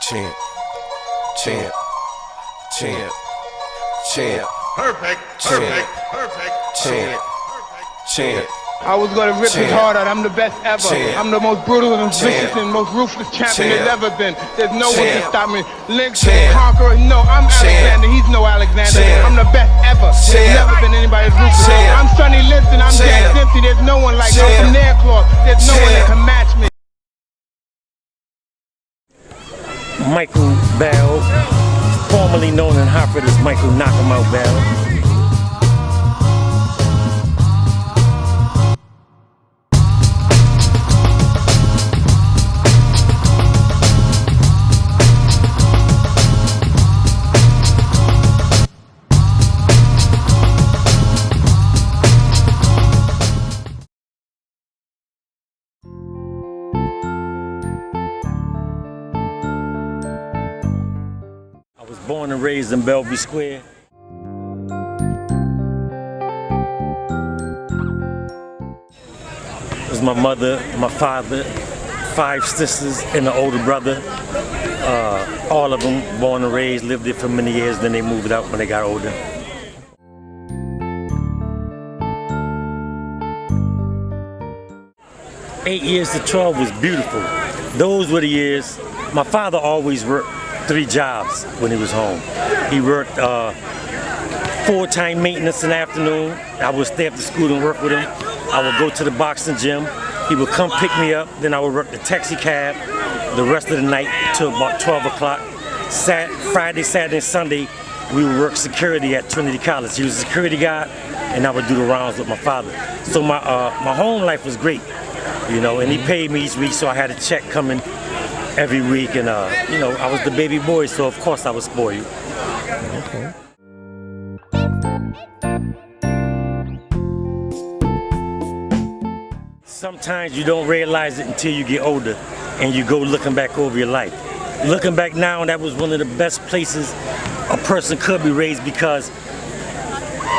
Champ, champ, champ, champ. Perfect, perfect, perfect, champ, champ. I was gonna rip his heart out. I'm the best ever. I'm the most brutal and vicious and most ruthless champion there's ever been. There's no one to stop me. Lynx, conqueror, no, I'm Alexander. He's no Alexander. I'm the best ever. There's never been anybody as ruthless. I'm Sonny Liston. I'm Jack Dempsey. There's no one like me. I'm from Nairclaw. There's no one that can match me. Michael Bell, formerly known in Hartford as Michael Knockemout Bell. Born and raised in Bellevue Square. It was my mother, my father, 5 sisters, and an older brother. All of them born and raised, lived there for many years, then they moved out when they got older. Eight years to 12 was beautiful. Those were the years. My father always worked 3 jobs when he was home. He worked full-time maintenance in the afternoon. I would stay after school and work with him. I would go to the boxing gym. He would come pick me up. Then I would work the taxi cab the rest of the night till about 12 o'clock. Friday, Saturday, and Sunday, we would work security at Trinity College. He was a security guard, and I would do the rounds with my father. So my home life was great, you know, and he paid me each week, so I had a check coming every week, and you know, I was the baby boy, so of course I was spoiled. Okay. Sometimes you don't realize it until you get older and you go looking back over your life. Looking back now, that was one of the best places a person could be raised, because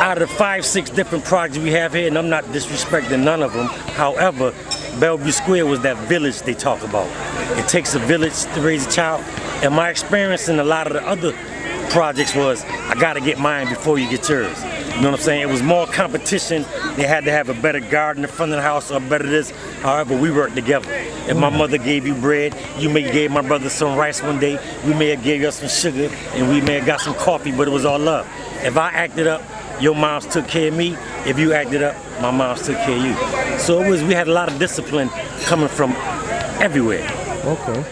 out of the 5, 6 different projects we have here, and I'm not disrespecting none of them, however, Bellevue Square was that village they talk about. It takes a village to raise a child, and my experience in a lot of the other projects was, I gotta get mine before you get yours. You know what I'm saying? It was more competition. They had to have a better garden in front of the house or better this. However, we worked together. If my mother gave you bread, you may have gave my brother some rice one day, we may have gave us some sugar, and we may have got some coffee, but it was all love. If I acted up, your moms took care of me. If you acted up, my moms took care of you. So we had a lot of discipline coming from everywhere. Okay.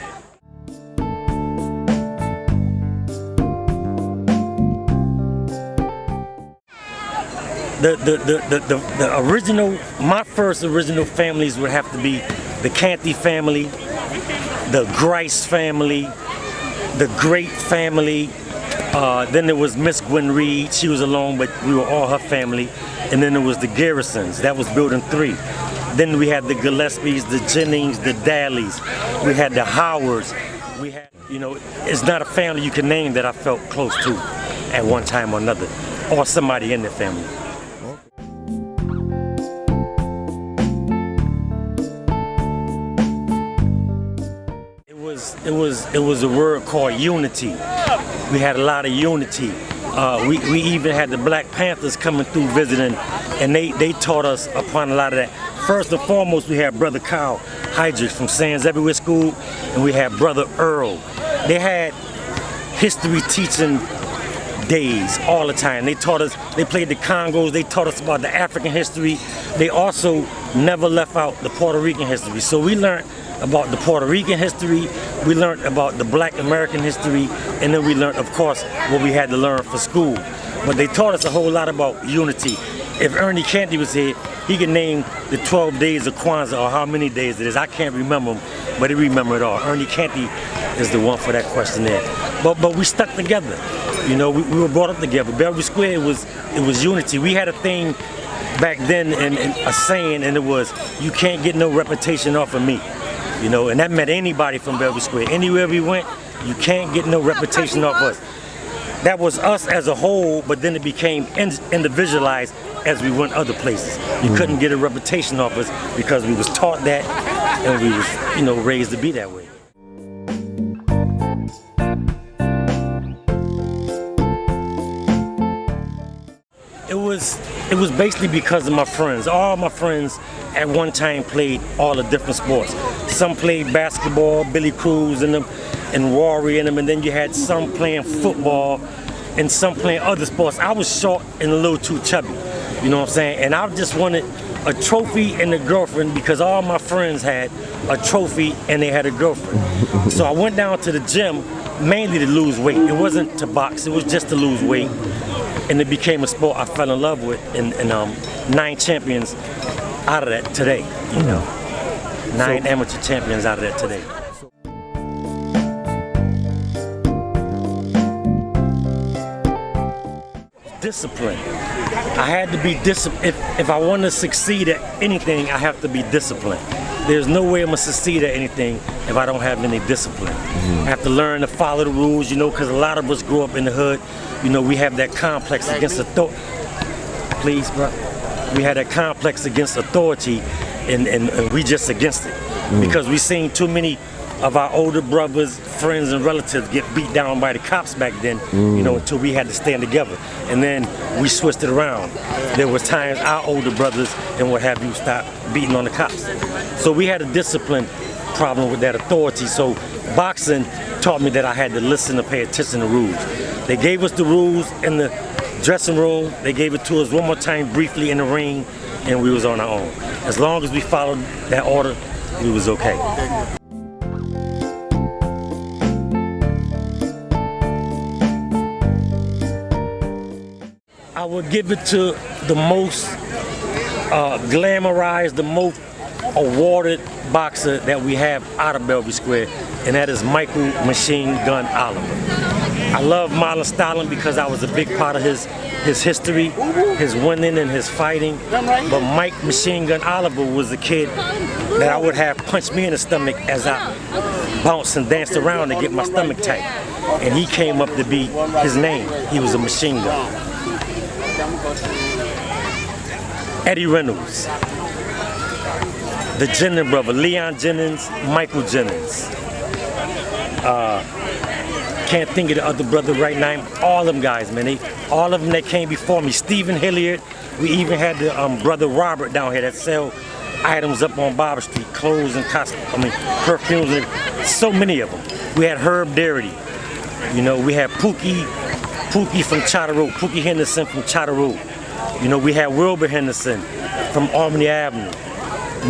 The original, my first original families would have to be the Canty family, the Grice family, the Great family. Then there was Miss Gwen Reed. She was alone, but we were all her family. And then there was the Garrisons. That was building 3. Then we had the Gillespies, the Jennings, the Dalleys. We had the Howards. We had, you know, it's not a family you can name that I felt close to at one time or another, or somebody in the family. It was a word called unity. We had a lot of unity. We even had the Black Panthers coming through visiting, and they taught us upon a lot of that. First and foremost, we had Brother Kyle Hydrix from Sands Everywhere School, and we had Brother Earl. They had history teaching days all the time. They taught us, they played the Congos, they taught us about the African history. They also never left out the Puerto Rican history. So we learned about the Puerto Rican history, we learned about the Black American history, and then we learned, of course, what we had to learn for school. But they taught us a whole lot about unity. If Ernie Canty was here, he could name the 12 days of Kwanzaa, or how many days it is. I can't remember them, but he remember it all. Ernie Canty is the one for that question there. But we stuck together. You know, we were brought up together. Bellevue Square, it was unity. We had a thing back then, and a saying, and it was, you can't get no reputation off of me. You know, and that meant anybody from Bellevue Square. Anywhere we went, you can't get no reputation off us. That was us as a whole, but then it became individualized as we went other places. You couldn't get a reputation off us because we was taught that, and we was, you know, raised to be that way. was basically because of my friends. All my friends at one time played all the different sports. Some played basketball, Billy Cruz and them, and Rory and them, and then you had some playing football and some playing other sports. I was short and a little too chubby, you know what I'm saying? And I just wanted a trophy and a girlfriend because all my friends had a trophy and they had a girlfriend. So I went down to the gym mainly to lose weight. It wasn't to box, it was just to lose weight. And it became a sport I fell in love with, and 9 champions out of that today, you know. 9 amateur champions out of that today. Discipline. I had to be disciplined. If I want to succeed at anything, I have to be disciplined. There's no way I'm gonna succeed at anything if I don't have any discipline. I have to learn to follow the rules, you know, because a lot of us grew up in the hood. You know, we have that complex against authority. Please, bro. We had that complex against authority, and we just against it because we seen too many of our older brothers, friends, and relatives get beat down by the cops back then, you know, until we had to stand together. And then we switched it around. There was times our older brothers and what have you stop beating on the cops. So we had a discipline problem with that authority. So boxing taught me that I had to listen and pay attention to rules. They gave us the rules in the dressing room. They gave it to us one more time briefly in the ring, and we was on our own. As long as we followed that order, we was okay. I would give it to the most glamorized, the most awarded boxer that we have out of Bellevue Square, and that is Michael Machine Gun Oliver. I love Marlon Stalin because I was a big part of his history, his winning and his fighting. But Mike Machine Gun Oliver was the kid that I would have punched me in the stomach as I bounced and danced around to get my stomach tight. And he came up to be his name. He was a machine gun. Eddie Reynolds, the Jennings brother, Leon Jennings, Michael Jennings. Can't think of the other brother right now. All them guys, man. All of them that came before me. Stephen Hilliard. We even had the brother Robert down here that sell items up on Barber Street, clothes and perfumes, and so many of them. We had Herb Darity. You know, we had Pookie from Charter Road, Pookie Henderson from Charter Road. You know, we had Wilbur Henderson from Albany Avenue.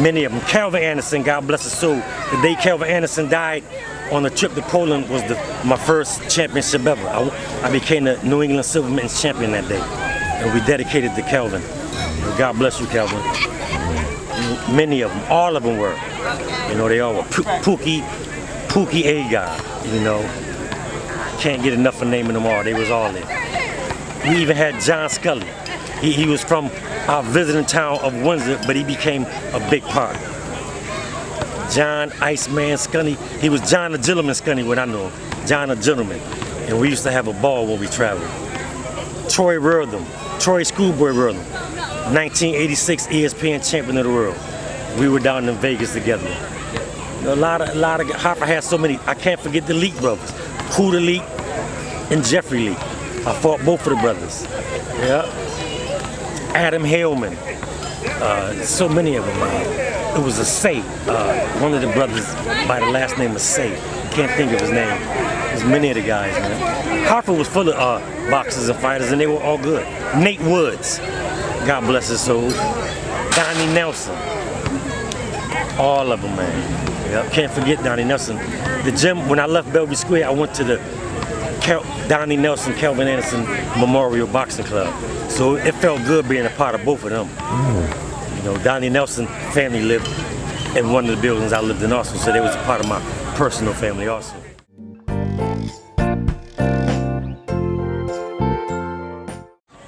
Many of them. Calvin Anderson, God bless his soul. The day Calvin Anderson died on the trip to Poland was my first championship ever. I became the New England Silverman's champion that day. And we dedicated to Calvin. God bless you, Calvin. Many of them, all of them were. You know, they all were. Pookie Agar, you know. Can't get enough of naming them all. They was all there. We even had John Scully. He was from our visiting town of Windsor, but he became a big part. John Iceman Scully. He was John the Gentleman Scully when I knew him. John the Gentleman. And we used to have a ball when we traveled. Troy Schoolboy Wortham. 1986 ESPN champion of the world. We were down in Vegas together. A lot of Hartford had so many. I can't forget the Leak brothers. Cooter Leak and Jeffrey Leak. I fought both of the brothers. Yeah. Adam Haleman. So many of them, man. It was a Say. One of the brothers by the last name of Say. Can't think of his name. There's many of the guys, man. Hartford was full of boxers and fighters, and they were all good. Nate Woods. God bless his soul. Donnie Nelson. All of them, man. Yep. Can't forget Donnie Nelson. The gym, when I left Bellevue Square, I went to the Donnie Nelson, Calvin Anderson Memorial Boxing Club. So it felt good being a part of both of them. You know, Donnie Nelson family lived in one of the buildings I lived in also, so they was a part of my personal family also.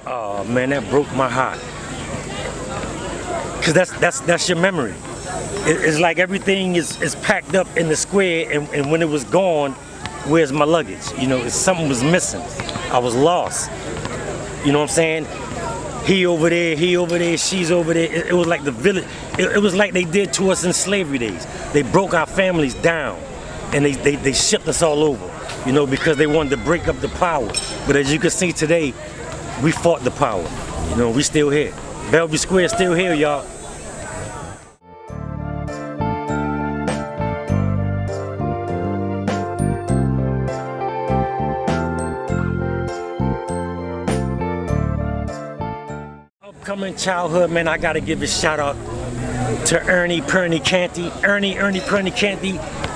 Oh man, that broke my heart. Cause that's your memory. It's like everything is packed up in the square, and when it was gone, where's my luggage? You know, something was missing. I was lost. You know what I'm saying? He over there, she's over there. It was like the village. It was like they did to us in slavery days. They broke our families down, and they shipped us all over. You know, because they wanted to break up the power. But as you can see today, we fought the power. You know, we still here. Bellevue Square still here, y'all. Upcoming childhood, man, I gotta give a shout out to Ernie Perney Canty,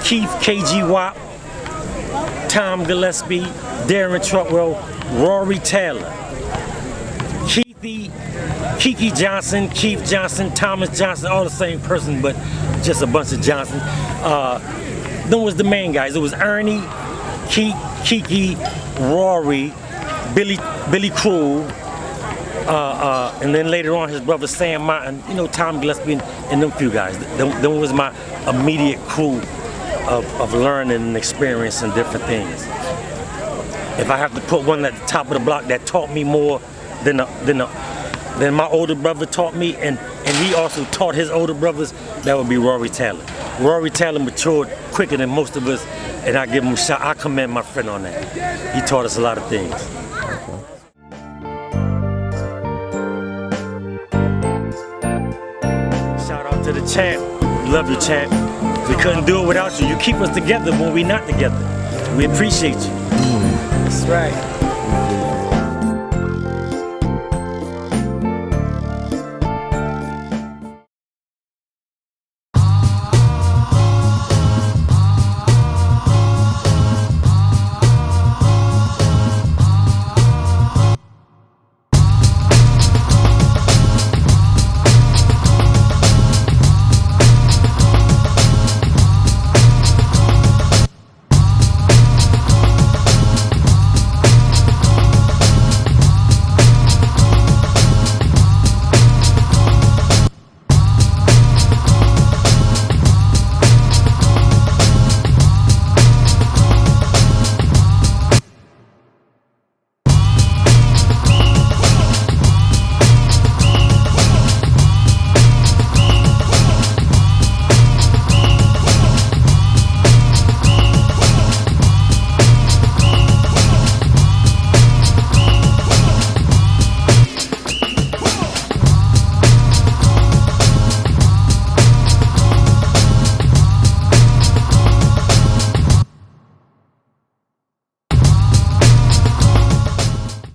Keith KG Wop, Tom Gillespie, Darren Trutwell, Rory Taylor, Kiki Johnson, Keith Johnson, Thomas Johnson, all the same person, but just a bunch of Johnson. Them was the main guys. It was Ernie, Kiki, Rory, Billy Crew, and then later on his brother Sam Martin, you know, Tom Gillespie and them few guys. Them was my immediate crew of learning and experiencing different things. If I have to put one at the top of the block that taught me more than my older brother taught me, and he also taught his older brothers, that would be Rory Taylor. Rory Taylor matured quicker than most of us, and I give him a shout. I commend my friend on that. He taught us a lot of things. Shout out to the champ. Love you, champ. We couldn't do it without you. You keep us together when we're not together. We appreciate you. That's right.